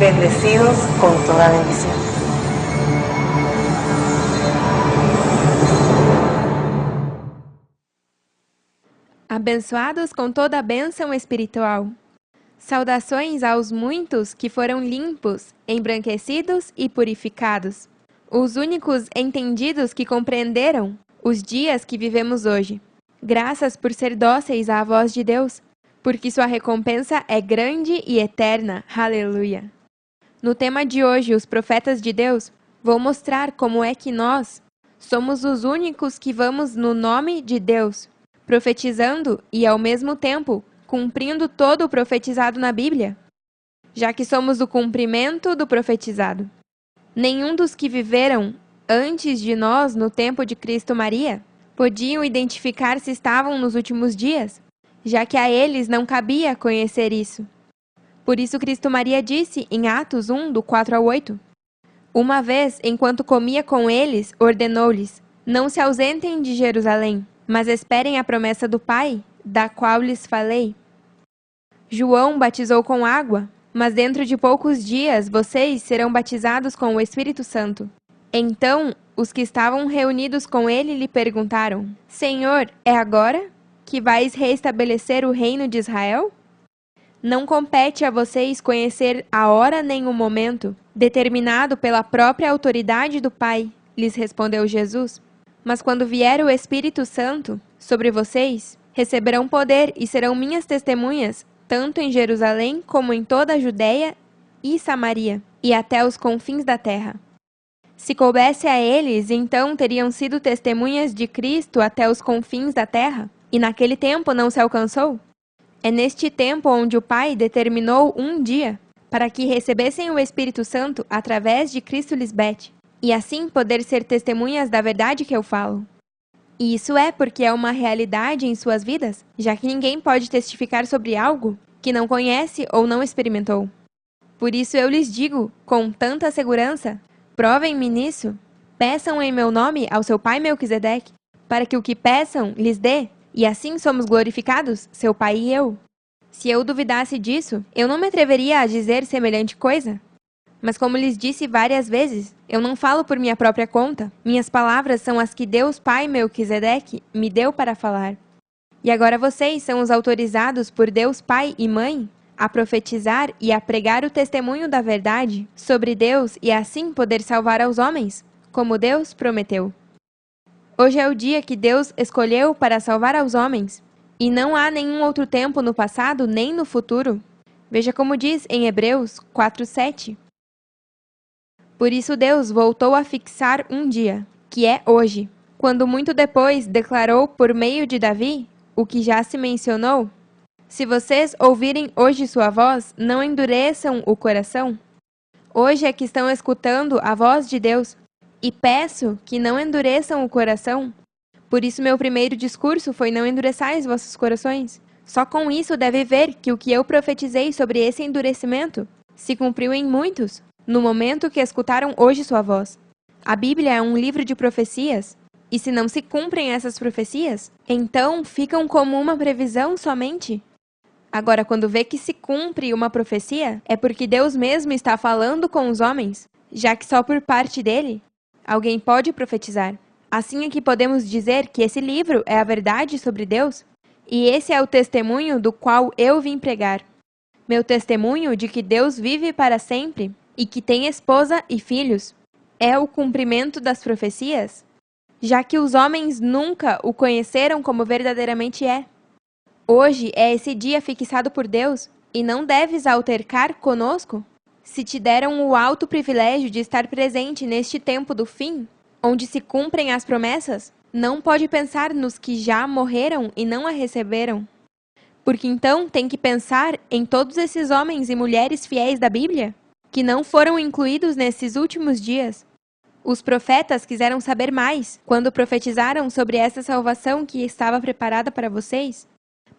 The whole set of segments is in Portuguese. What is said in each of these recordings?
bendecidos con toda bendición. Abençoados com toda a bênção espiritual. Saudações aos muitos que foram limpos, embranquecidos e purificados. Os únicos entendidos que compreenderam os dias que vivemos hoje. Graças por ser dóceis à voz de Deus, porque sua recompensa é grande e eterna. Aleluia! No tema de hoje, os profetas de Deus, vou mostrar como é que nós somos os únicos que vamos no nome de Deus, profetizando e, ao mesmo tempo, cumprindo todo o profetizado na Bíblia, já que somos o cumprimento do profetizado. Nenhum dos que viveram antes de nós no tempo de Cristo Maria podiam identificar se estavam nos últimos dias, já que a eles não cabia conhecer isso. Por isso Cristo Maria disse em Atos 1, do 4 ao 8, uma vez, enquanto comia com eles, ordenou-lhes, não se ausentem de Jerusalém, mas esperem a promessa do Pai, da qual lhes falei. João batizou com água, mas dentro de poucos dias vocês serão batizados com o Espírito Santo. Então, os que estavam reunidos com ele lhe perguntaram, Senhor, é agora que vais reestabelecer o reino de Israel? Não compete a vocês conhecer a hora nem o momento, determinado pela própria autoridade do Pai, lhes respondeu Jesus. Mas quando vier o Espírito Santo sobre vocês, receberão poder e serão minhas testemunhas, tanto em Jerusalém como em toda a Judeia e Samaria, e até os confins da terra. Se coubesse a eles, então teriam sido testemunhas de Cristo até os confins da terra, e naquele tempo não se alcançou? É neste tempo onde o Pai determinou um dia, para que recebessem o Espírito Santo através de Cristo Lisbete, e assim poder ser testemunhas da verdade que eu falo. E isso é porque é uma realidade em suas vidas, já que ninguém pode testificar sobre algo que não conhece ou não experimentou. Por isso eu lhes digo, com tanta segurança, provem-me nisso, peçam em meu nome ao seu pai Melquisedeque, para que o que peçam lhes dê, e assim somos glorificados, seu pai e eu. Se eu duvidasse disso, eu não me atreveria a dizer semelhante coisa. Mas como lhes disse várias vezes, eu não falo por minha própria conta. Minhas palavras são as que Deus Pai Melquisedeque me deu para falar. E agora vocês são os autorizados por Deus Pai e Mãe a profetizar e a pregar o testemunho da verdade sobre Deus e assim poder salvar aos homens, como Deus prometeu. Hoje é o dia que Deus escolheu para salvar aos homens, e não há nenhum outro tempo no passado nem no futuro. Veja como diz em Hebreus 4:7. Por isso Deus voltou a fixar um dia, que é hoje, quando muito depois declarou por meio de Davi, o que já se mencionou, se vocês ouvirem hoje sua voz, não endureçam o coração. Hoje é que estão escutando a voz de Deus, e peço que não endureçam o coração. Por isso meu primeiro discurso foi não endureçais vossos corações. Só com isso deve ver que o que eu profetizei sobre esse endurecimento se cumpriu em muitos, no momento que escutaram hoje sua voz. A Bíblia é um livro de profecias, e se não se cumprem essas profecias, então ficam como uma previsão somente. Agora, quando vê que se cumpre uma profecia, é porque Deus mesmo está falando com os homens, já que só por parte dele, alguém pode profetizar. Assim é que podemos dizer que esse livro é a verdade sobre Deus, e esse é o testemunho do qual eu vim pregar. Meu testemunho de que Deus vive para sempre, e que tem esposa e filhos, é o cumprimento das profecias, já que os homens nunca o conheceram como verdadeiramente é. Hoje é esse dia fixado por Deus, e não deves altercar conosco? Se te deram o alto privilégio de estar presente neste tempo do fim, onde se cumprem as promessas, não pode pensar nos que já morreram e não a receberam. Porque então tem que pensar em todos esses homens e mulheres fiéis da Bíblia, que não foram incluídos nesses últimos dias. Os profetas quiseram saber mais, quando profetizaram sobre essa salvação que estava preparada para vocês.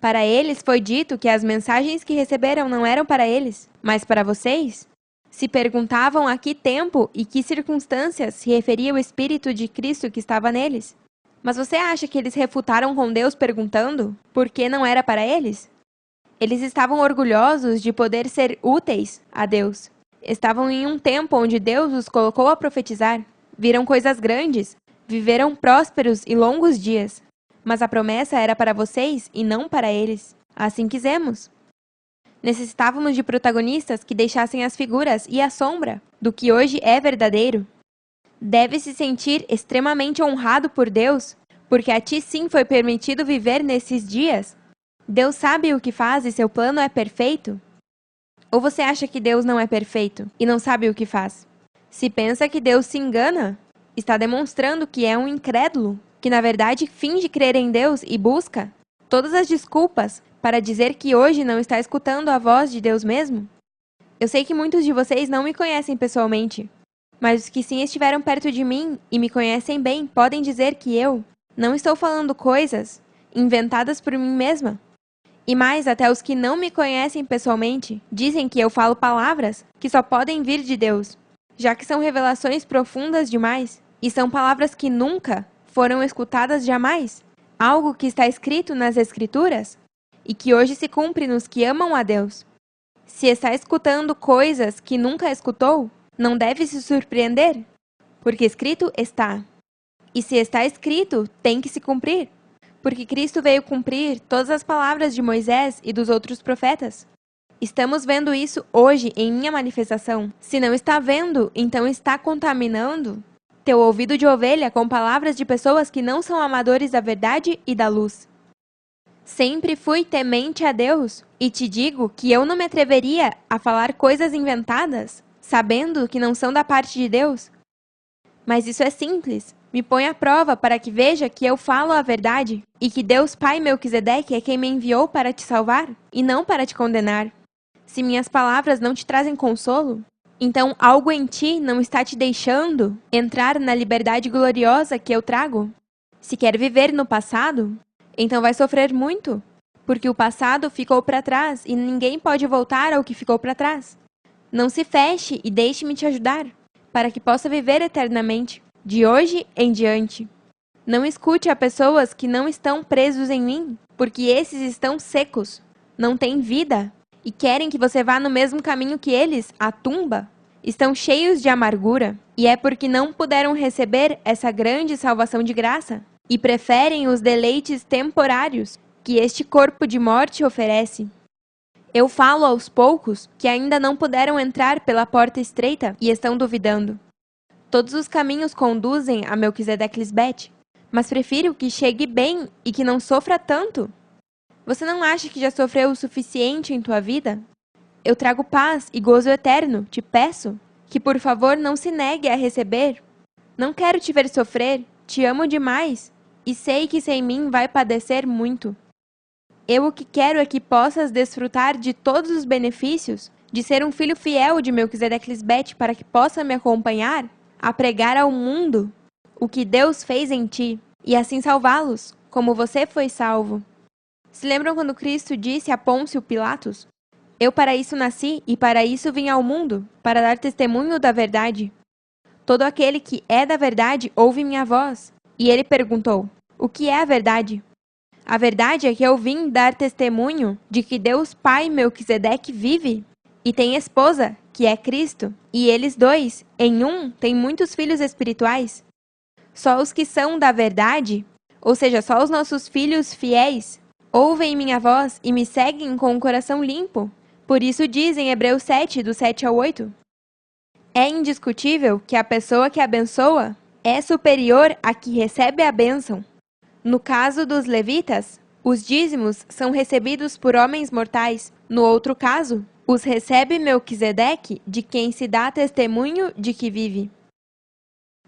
Para eles foi dito que as mensagens que receberam não eram para eles, mas para vocês. Se perguntavam a que tempo e que circunstâncias se referia o Espírito de Cristo que estava neles. Mas você acha que eles refutaram com Deus perguntando por que não era para eles? Eles estavam orgulhosos de poder ser úteis a Deus. Estavam em um tempo onde Deus os colocou a profetizar. Viram coisas grandes, viveram prósperos e longos dias. Mas a promessa era para vocês e não para eles. Assim quisemos. Necessitávamos de protagonistas que deixassem as figuras e a sombra do que hoje é verdadeiro. Deve se sentir extremamente honrado por Deus, porque a ti sim foi permitido viver nesses dias. Deus sabe o que faz e seu plano é perfeito? Ou você acha que Deus não é perfeito e não sabe o que faz? Se pensa que Deus se engana, está demonstrando que é um incrédulo, que na verdade finge crer em Deus e busca todas as desculpas para dizer que hoje não está escutando a voz de Deus mesmo. Eu sei que muitos de vocês não me conhecem pessoalmente, mas os que sim estiveram perto de mim e me conhecem bem podem dizer que eu não estou falando coisas inventadas por mim mesma. E mais, até os que não me conhecem pessoalmente dizem que eu falo palavras que só podem vir de Deus, já que são revelações profundas demais e são palavras que nunca foram escutadas jamais, algo que está escrito nas Escrituras e que hoje se cumpre nos que amam a Deus. Se está escutando coisas que nunca escutou, não deve se surpreender, porque escrito está. E se está escrito, tem que se cumprir. Porque Cristo veio cumprir todas as palavras de Moisés e dos outros profetas. Estamos vendo isso hoje em minha manifestação. Se não está vendo, então está contaminando teu ouvido de ovelha com palavras de pessoas que não são amadores da verdade e da luz. Sempre fui temente a Deus, e te digo que eu não me atreveria a falar coisas inventadas, sabendo que não são da parte de Deus. Mas isso é simples. Me põe à prova para que veja que eu falo a verdade e que Deus Pai Melquisedeque é quem me enviou para te salvar e não para te condenar. Se minhas palavras não te trazem consolo, então algo em ti não está te deixando entrar na liberdade gloriosa que eu trago. Se quer viver no passado, então vai sofrer muito, porque o passado ficou para trás e ninguém pode voltar ao que ficou para trás. Não se feche e deixe-me te ajudar, para que possa viver eternamente, de hoje em diante. Não escute a pessoas que não estão presos em mim, porque esses estão secos, não têm vida, e querem que você vá no mesmo caminho que eles, a tumba. Estão cheios de amargura, e é porque não puderam receber essa grande salvação de graça, e preferem os deleites temporários que este corpo de morte oferece. Eu falo aos poucos que ainda não puderam entrar pela porta estreita e estão duvidando. Todos os caminhos conduzem a Melquisedeque Lisbete, mas prefiro que chegue bem e que não sofra tanto. Você não acha que já sofreu o suficiente em tua vida? Eu trago paz e gozo eterno, te peço, que por favor não se negue a receber. Não quero te ver sofrer, te amo demais, e sei que sem mim vai padecer muito. Eu o que quero é que possas desfrutar de todos os benefícios de ser um filho fiel de Melquisedeque Lisbete para que possa me acompanhar a pregar ao mundo o que Deus fez em ti, e assim salvá-los, como você foi salvo. Se lembram quando Cristo disse a Pôncio Pilatos: Eu para isso nasci e para isso vim ao mundo, para dar testemunho da verdade. Todo aquele que é da verdade ouve minha voz. E ele perguntou: O que é a verdade? A verdade é que eu vim dar testemunho de que Deus Pai Melquisedeque vive e tem esposa, que é Cristo, e eles dois, em um, têm muitos filhos espirituais. Só os que são da verdade, ou seja, só os nossos filhos fiéis, ouvem minha voz e me seguem com o coração limpo. Por isso diz em Hebreus 7, do 7 ao 8. É indiscutível que a pessoa que abençoa é superior à que recebe a bênção. No caso dos levitas, os dízimos são recebidos por homens mortais. No outro caso, os recebe Melquisedeque, de quem se dá testemunho de que vive.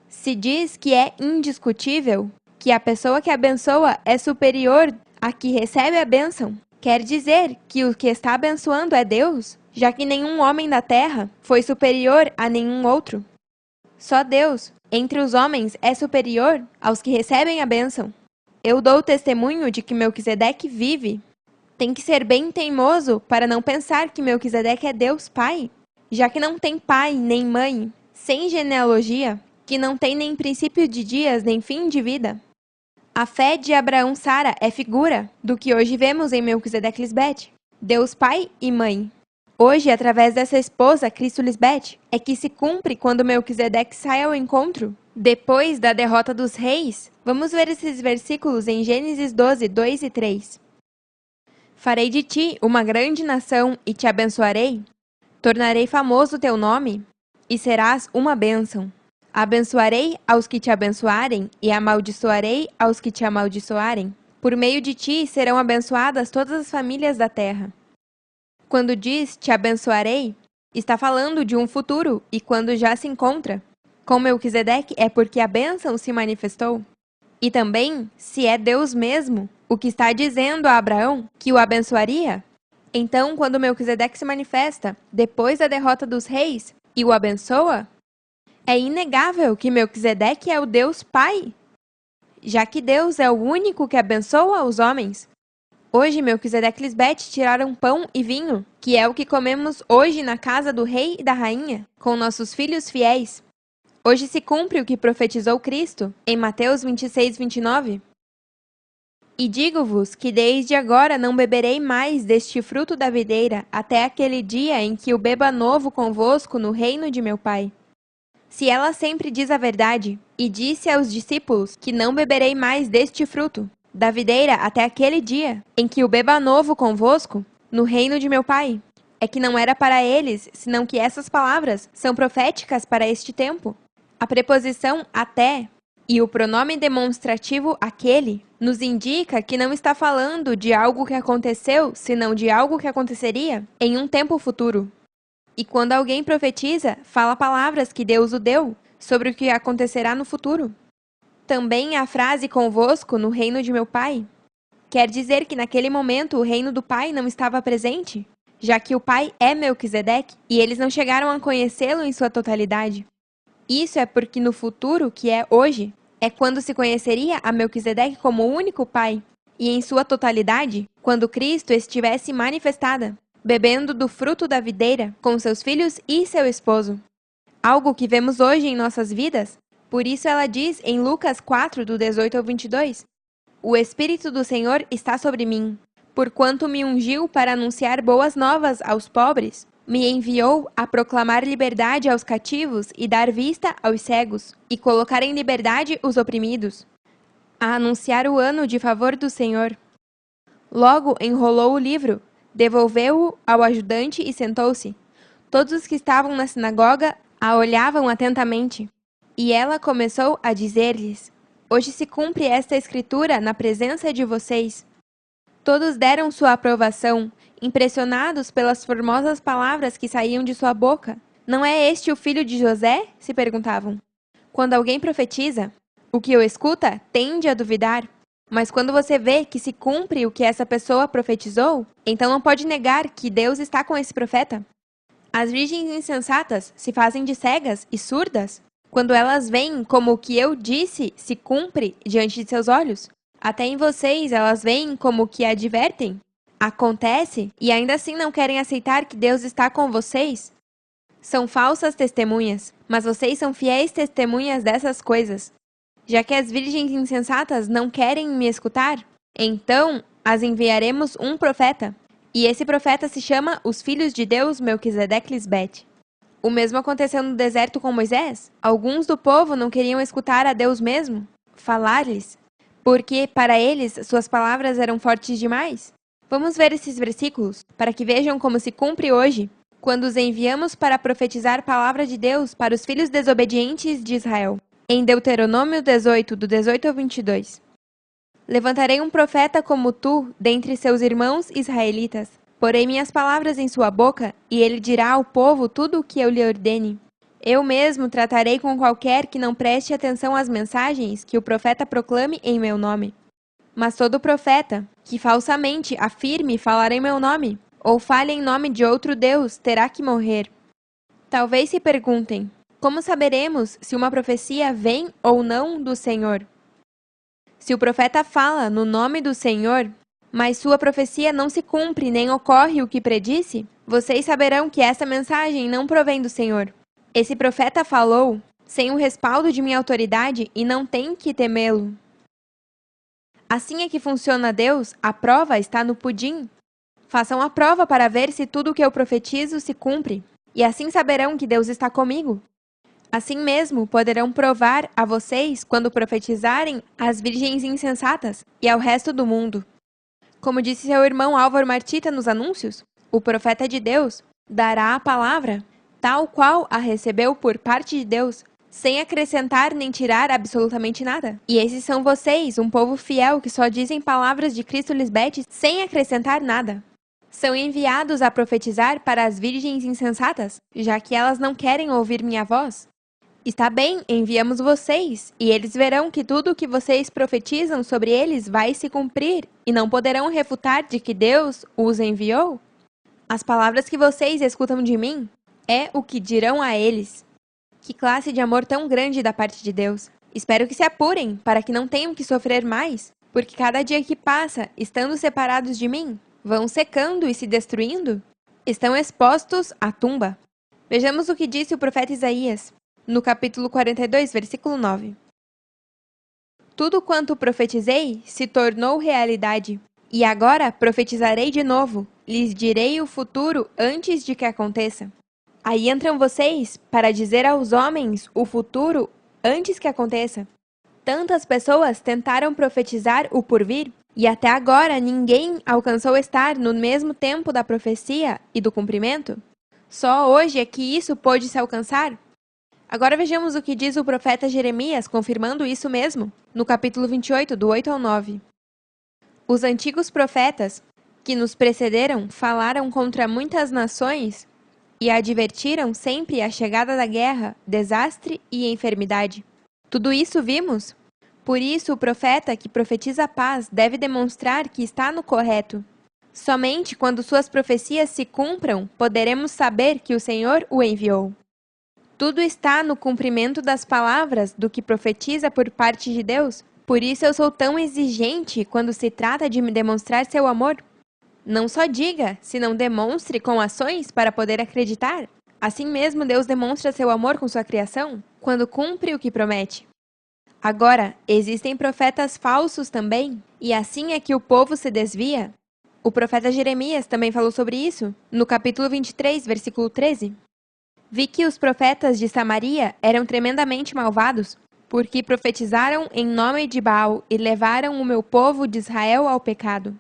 Se diz que é indiscutível que a pessoa que abençoa é superior à que recebe a bênção, quer dizer que o que está abençoando é Deus, já que nenhum homem da terra foi superior a nenhum outro. Só Deus, entre os homens, é superior aos que recebem a bênção. Eu dou testemunho de que Melquisedeque vive. Tem que ser bem teimoso para não pensar que Melquisedeque é Deus Pai, já que não tem pai nem mãe, sem genealogia, que não tem nem princípio de dias nem fim de vida. A fé de Abraão-Sara é figura do que hoje vemos em Melquisedeque Lisbete, Deus Pai e Mãe. Hoje, através dessa esposa, Cristo Lisbeth, é que se cumpre quando Melquisedeque sai ao encontro. Depois da derrota dos reis, vamos ver esses versículos em Gênesis 12, 2 e 3. Farei de ti uma grande nação e te abençoarei. Tornarei famoso o teu nome e serás uma bênção. Abençoarei aos que te abençoarem e amaldiçoarei aos que te amaldiçoarem. Por meio de ti serão abençoadas todas as famílias da terra. Quando diz te abençoarei, está falando de um futuro e quando já se encontra. Com Melquisedeque é porque a bênção se manifestou. E também, se é Deus mesmo, o que está dizendo a Abraão que o abençoaria. Então, quando Melquisedeque se manifesta, depois da derrota dos reis, e o abençoa, é inegável que Melquisedeque é o Deus Pai, já que Deus é o único que abençoa os homens. Hoje, Melquisedeque e Lisbeth tiraram pão e vinho, que é o que comemos hoje na casa do rei e da rainha, com nossos filhos fiéis. Hoje se cumpre o que profetizou Cristo, em Mateus 26, 29. E digo-vos que desde agora não beberei mais deste fruto da videira, até aquele dia em que o beba novo convosco no reino de meu Pai. Se ela sempre diz a verdade, e disse aos discípulos que não beberei mais deste fruto da videira até aquele dia em que o beba novo convosco no reino de meu Pai, é que não era para eles, senão que essas palavras são proféticas para este tempo. A preposição até e o pronome demonstrativo aquele nos indica que não está falando de algo que aconteceu, senão de algo que aconteceria em um tempo futuro. E quando alguém profetiza, fala palavras que Deus o deu sobre o que acontecerá no futuro. Também a frase convosco no reino de meu Pai quer dizer que naquele momento o reino do Pai não estava presente, já que o Pai é Melquisedeque e eles não chegaram a conhecê-lo em sua totalidade. Isso é porque no futuro, que é hoje, é quando se conheceria a Melquisedeque como o único Pai, e em sua totalidade, quando Cristo estivesse manifestada, bebendo do fruto da videira com seus filhos e seu esposo. Algo que vemos hoje em nossas vidas. Por isso ela diz em Lucas 4, do 18 ao 22, O Espírito do Senhor está sobre mim, porquanto me ungiu para anunciar boas novas aos pobres, me enviou a proclamar liberdade aos cativos e dar vista aos cegos, e colocar em liberdade os oprimidos, a anunciar o ano de favor do Senhor. Logo enrolou o livro, devolveu-o ao ajudante e sentou-se. Todos os que estavam na sinagoga a olhavam atentamente. E ela começou a dizer-lhes, Hoje se cumpre esta escritura na presença de vocês. Todos deram sua aprovação, impressionados pelas formosas palavras que saíam de sua boca. Não é este o filho de José? Se perguntavam. Quando alguém profetiza, o que o escuta tende a duvidar. Mas quando você vê que se cumpre o que essa pessoa profetizou, então não pode negar que Deus está com esse profeta. As virgens insensatas se fazem de cegas e surdas quando elas veem como o que eu disse se cumpre diante de seus olhos. Até em vocês elas veem como o que advertem acontece e ainda assim não querem aceitar que Deus está com vocês. São falsas testemunhas, mas vocês são fiéis testemunhas dessas coisas. Já que as virgens insensatas não querem me escutar, então as enviaremos um profeta. E esse profeta se chama os filhos de Deus Melquisedeque e Lisbeth. O mesmo aconteceu no deserto com Moisés. Alguns do povo não queriam escutar a Deus mesmo, falar-lhes, porque para eles suas palavras eram fortes demais. Vamos ver esses versículos, para que vejam como se cumpre hoje, quando os enviamos para profetizar a palavra de Deus para os filhos desobedientes de Israel. Em Deuteronômio 18, do 18 ao 22. Levantarei um profeta como tu, dentre seus irmãos israelitas. Porei minhas palavras em sua boca, e ele dirá ao povo tudo o que eu lhe ordene. Eu mesmo tratarei com qualquer que não preste atenção às mensagens que o profeta proclame em meu nome. Mas todo profeta, que falsamente afirme falar em meu nome, ou fale em nome de outro Deus, terá que morrer. Talvez se perguntem, como saberemos se uma profecia vem ou não do Senhor? Se o profeta fala no nome do Senhor, mas sua profecia não se cumpre nem ocorre o que predisse, vocês saberão que essa mensagem não provém do Senhor. Esse profeta falou sem o respaldo de minha autoridade e não tem que temê-lo. Assim é que funciona Deus, a prova está no pudim. Façam a prova para ver se tudo o que eu profetizo se cumpre, e assim saberão que Deus está comigo. Assim mesmo, poderão provar a vocês quando profetizarem às virgens insensatas e ao resto do mundo. Como disse seu irmão Álvaro Martita nos anúncios, o profeta de Deus dará a palavra, tal qual a recebeu por parte de Deus, sem acrescentar nem tirar absolutamente nada. E esses são vocês, um povo fiel que só dizem palavras de Cristo Lisbete sem acrescentar nada. São enviados a profetizar para as virgens insensatas, já que elas não querem ouvir minha voz. Está bem, enviamos vocês, e eles verão que tudo o que vocês profetizam sobre eles vai se cumprir, e não poderão refutar de que Deus os enviou. As palavras que vocês escutam de mim é o que dirão a eles. Que classe de amor tão grande da parte de Deus! Espero que se apurem, para que não tenham que sofrer mais, porque cada dia que passa, estando separados de mim, vão secando e se destruindo, estão expostos à tumba. Vejamos o que disse o profeta Isaías, no capítulo 42, versículo 9. Tudo quanto profetizei se tornou realidade, e agora profetizarei de novo, lhes direi o futuro antes de que aconteça. Aí entram vocês para dizer aos homens o futuro antes que aconteça. Tantas pessoas tentaram profetizar o porvir, e até agora ninguém alcançou estar no mesmo tempo da profecia e do cumprimento. Só hoje é que isso pôde se alcançar. Agora vejamos o que diz o profeta Jeremias, confirmando isso mesmo, no capítulo 28, do 8 ao 9. Os antigos profetas, que nos precederam, falaram contra muitas nações e advertiram sempre a chegada da guerra, desastre e enfermidade. Tudo isso vimos. Por isso, o profeta que profetiza a paz deve demonstrar que está no correto. Somente quando suas profecias se cumpram, poderemos saber que o Senhor o enviou. Tudo está no cumprimento das palavras do que profetiza por parte de Deus. Por isso eu sou tão exigente quando se trata de me demonstrar seu amor. Não só diga, senão demonstre com ações para poder acreditar. Assim mesmo Deus demonstra seu amor com sua criação, quando cumpre o que promete. Agora, existem profetas falsos também, e assim é que o povo se desvia. O profeta Jeremias também falou sobre isso, no capítulo 23, versículo 13. Vi que os profetas de Samaria eram tremendamente malvados, porque profetizaram em nome de Baal e levaram o meu povo de Israel ao pecado.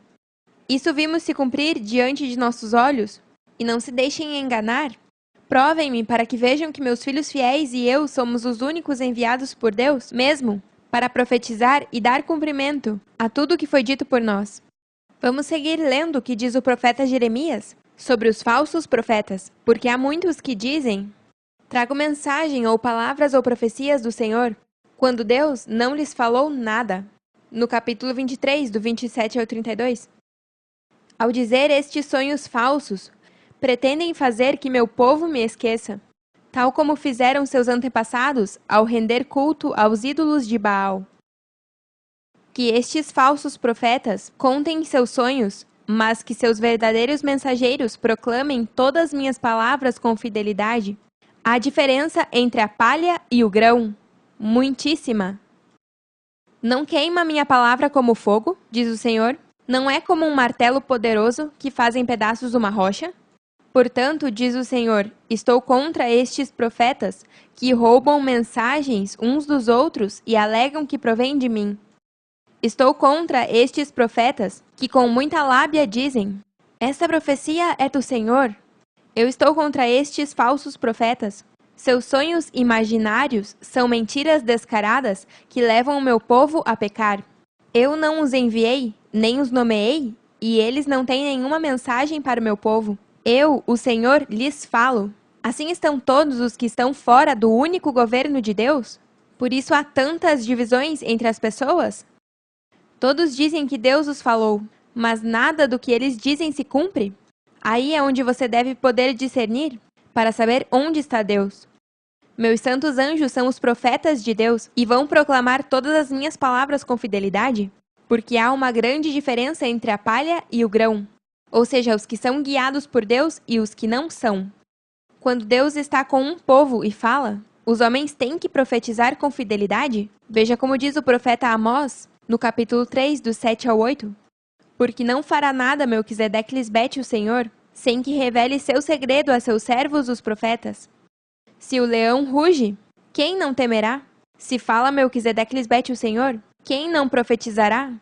Isso vimos se cumprir diante de nossos olhos, e não se deixem enganar. Provem-me para que vejam que meus filhos fiéis e eu somos os únicos enviados por Deus mesmo, para profetizar e dar cumprimento a tudo o que foi dito por nós. Vamos seguir lendo o que diz o profeta Jeremias sobre os falsos profetas, porque há muitos que dizem: trago mensagem ou palavras ou profecias do Senhor, quando Deus não lhes falou nada. No capítulo 23, do 27 ao 32. Ao dizer estes sonhos falsos, pretendem fazer que meu povo me esqueça, tal como fizeram seus antepassados ao render culto aos ídolos de Baal. Que estes falsos profetas contem seus sonhos, mas que seus verdadeiros mensageiros proclamem todas minhas palavras com fidelidade. Há diferença entre a palha e o grão, muitíssima. Não queima minha palavra como fogo, diz o Senhor. Não é como um martelo poderoso que faz em pedaços uma rocha? Portanto, diz o Senhor, estou contra estes profetas que roubam mensagens uns dos outros e alegam que provém de mim. Estou contra estes profetas que com muita lábia dizem: esta profecia é do Senhor. Eu estou contra estes falsos profetas. Seus sonhos imaginários são mentiras descaradas que levam o meu povo a pecar. Eu não os enviei, nem os nomeei, e eles não têm nenhuma mensagem para o meu povo. Eu, o Senhor, lhes falo. Assim estão todos os que estão fora do único governo de Deus? Por isso há tantas divisões entre as pessoas? Todos dizem que Deus os falou, mas nada do que eles dizem se cumpre. Aí é onde você deve poder discernir, para saber onde está Deus. Meus santos anjos são os profetas de Deus e vão proclamar todas as minhas palavras com fidelidade, porque há uma grande diferença entre a palha e o grão, ou seja, os que são guiados por Deus e os que não são. Quando Deus está com um povo e fala, os homens têm que profetizar com fidelidade? Veja como diz o profeta Amós, no capítulo 3, do 7 ao 8. Porque não fará nada Melquisedeque-Lisbete, o Senhor, sem que revele seu segredo a seus servos, os profetas. Se o leão ruge, quem não temerá? Se fala Melquisedeque-Lisbete, o Senhor, quem não profetizará?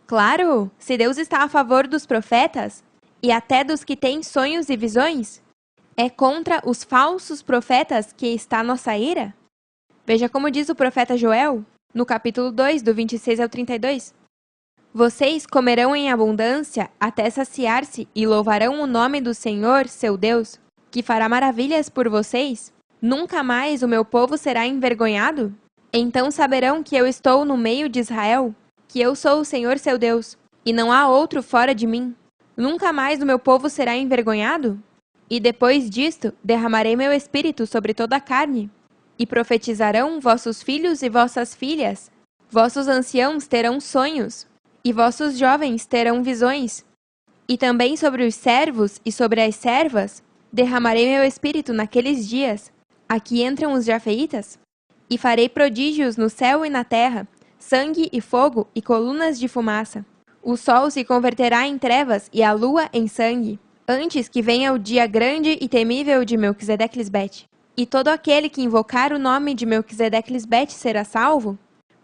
Claro, se Deus está a favor dos profetas, e até dos que têm sonhos e visões, é contra os falsos profetas que está nossa ira? Veja como diz o profeta Joel, no capítulo 2, do 26 ao 32. Vocês comerão em abundância até saciar-se e louvarão o nome do Senhor, seu Deus, que fará maravilhas por vocês. Nunca mais o meu povo será envergonhado? Então saberão que eu estou no meio de Israel, que eu sou o Senhor, seu Deus, e não há outro fora de mim. Nunca mais o meu povo será envergonhado? E depois disto, derramarei meu espírito sobre toda a carne. E profetizarão vossos filhos e vossas filhas. Vossos anciãos terão sonhos, e vossos jovens terão visões. E também sobre os servos e sobre as servas, derramarei meu espírito naqueles dias. Aqui entram os jafeitas. E farei prodígios no céu e na terra, sangue e fogo e colunas de fumaça. O sol se converterá em trevas e a lua em sangue, antes que venha o dia grande e temível de Melquisedeque-Lisbete. E todo aquele que invocar o nome de Melquisedeque-Lisbete será salvo?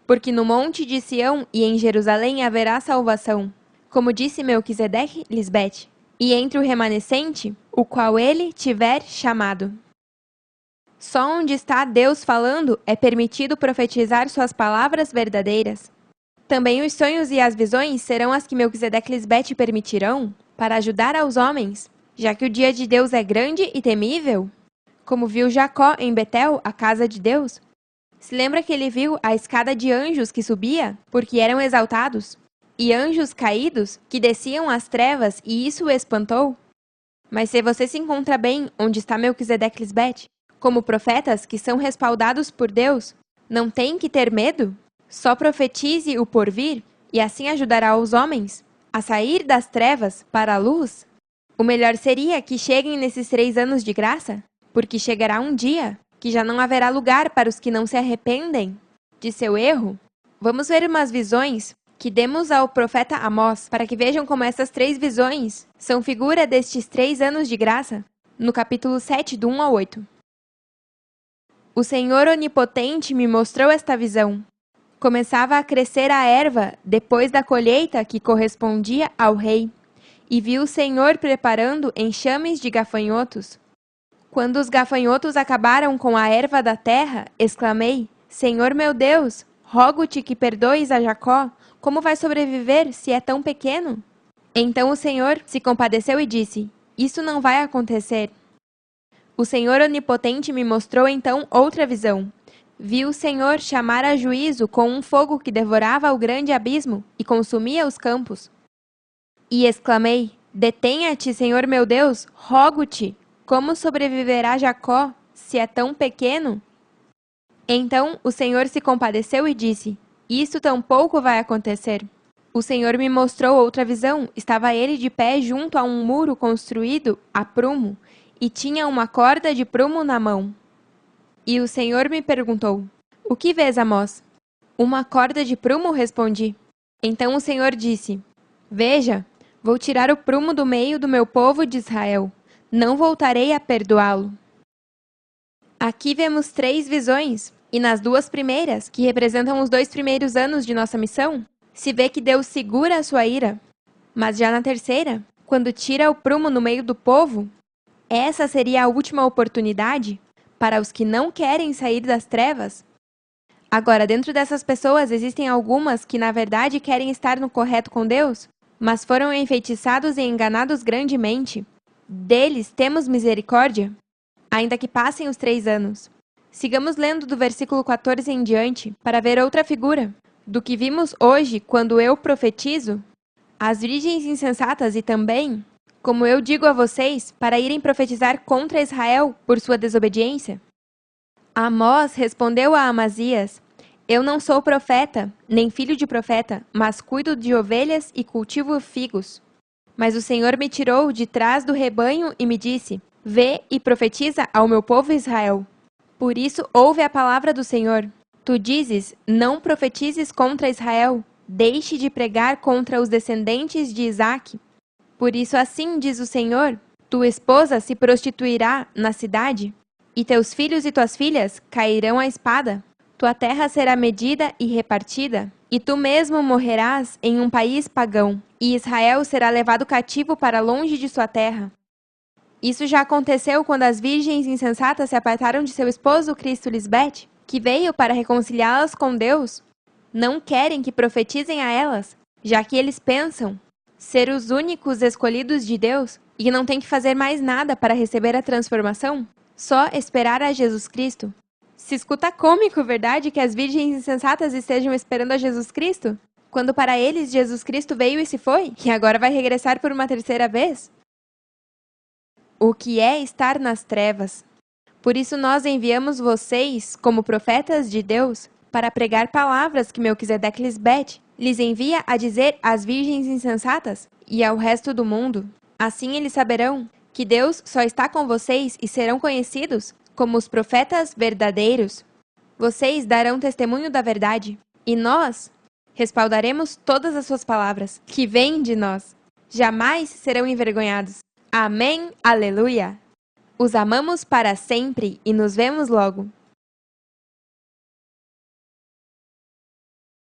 Porque no monte de Sião e em Jerusalém haverá salvação, como disse Melquisedeque-Lisbete, e entre o remanescente, o qual ele tiver chamado. Só onde está Deus falando é permitido profetizar suas palavras verdadeiras. Também os sonhos e as visões serão as que Melquisedeque-Lisbete permitirão, para ajudar aos homens, já que o dia de Deus é grande e temível. Como viu Jacó em Betel, a casa de Deus? Se lembra que ele viu a escada de anjos que subia, porque eram exaltados, e anjos caídos que desciam às trevas, e isso o espantou? Mas se você se encontra bem onde está Melquisedeque-Lisbete, como profetas que são respaldados por Deus, não tem que ter medo? Só profetize o porvir, e assim ajudará os homens a sair das trevas para a luz. O melhor seria que cheguem nesses 3 anos de graça, porque chegará um dia que já não haverá lugar para os que não se arrependem de seu erro. Vamos ver umas visões que demos ao profeta Amós, para que vejam como essas 3 visões são figura destes 3 anos de graça, no capítulo 7, do 1 ao 8. O Senhor Onipotente me mostrou esta visão. Começava a crescer a erva depois da colheita que correspondia ao rei, e vi o Senhor preparando enxames de gafanhotos. Quando os gafanhotos acabaram com a erva da terra, exclamei: Senhor meu Deus, rogo-te que perdoes a Jacó, como vai sobreviver se é tão pequeno? Então o Senhor se compadeceu e disse: Isso não vai acontecer. O Senhor Onipotente me mostrou então outra visão. Vi o Senhor chamar a juízo com um fogo que devorava o grande abismo e consumia os campos. E exclamei: Detenha-te, Senhor meu Deus, rogo-te, como sobreviverá Jacó, se é tão pequeno? Então o Senhor se compadeceu e disse: Isso tampouco vai acontecer. O Senhor me mostrou outra visão. Estava ele de pé junto a um muro construído a prumo, e tinha uma corda de prumo na mão. E o Senhor me perguntou: O que vês, Amós? Uma corda de prumo, respondi. Então o Senhor disse: Veja, vou tirar o prumo do meio do meu povo de Israel. Não voltarei a perdoá-lo. Aqui vemos 3 visões, e nas 2 primeiras, que representam os 2 primeiros anos de nossa missão, se vê que Deus segura a sua ira. Mas já na terceira, quando tira o prumo no meio do povo, essa seria a última oportunidade para os que não querem sair das trevas. Agora, dentro dessas pessoas existem algumas que na verdade querem estar no correto com Deus, mas foram enfeitiçados e enganados grandemente. Deles temos misericórdia, ainda que passem os 3 anos. Sigamos lendo do versículo 14 em diante, para ver outra figura do que vimos hoje quando eu profetizo. As virgens insensatas e também, como eu digo a vocês, para irem profetizar contra Israel por sua desobediência. Amós respondeu a Amazias: Eu não sou profeta, nem filho de profeta, mas cuido de ovelhas e cultivo figos. Mas o Senhor me tirou de trás do rebanho e me disse: Vê e profetiza ao meu povo Israel. Por isso ouve a palavra do Senhor. Tu dizes: Não profetizes contra Israel, deixe de pregar contra os descendentes de Isaque. Por isso assim diz o Senhor, tua esposa se prostituirá na cidade, e teus filhos e tuas filhas cairão à espada. Tua terra será medida e repartida, e tu mesmo morrerás em um país pagão, e Israel será levado cativo para longe de sua terra. Isso já aconteceu quando as virgens insensatas se apartaram de seu esposo Cristo Lisbete, que veio para reconciliá-las com Deus. Não querem que profetizem a elas, já que eles pensam ser os únicos escolhidos de Deus e que não têm que fazer mais nada para receber a transformação, só esperar a Jesus Cristo. Se escuta cômico, verdade, que as virgens insensatas estejam esperando a Jesus Cristo? Quando para eles Jesus Cristo veio e se foi, e agora vai regressar por uma terceira vez? O que é estar nas trevas? Por isso nós enviamos vocês, como profetas de Deus, para pregar palavras que Melquisedeque Lisbete lhes envia a dizer às virgens insensatas e ao resto do mundo. Assim eles saberão que Deus só está com vocês e serão conhecidos como os profetas verdadeiros. Vocês darão testemunho da verdade, e nós respaldaremos todas as suas palavras, que vêm de nós. Jamais serão envergonhados. Amém, aleluia! Os amamos para sempre e nos vemos logo.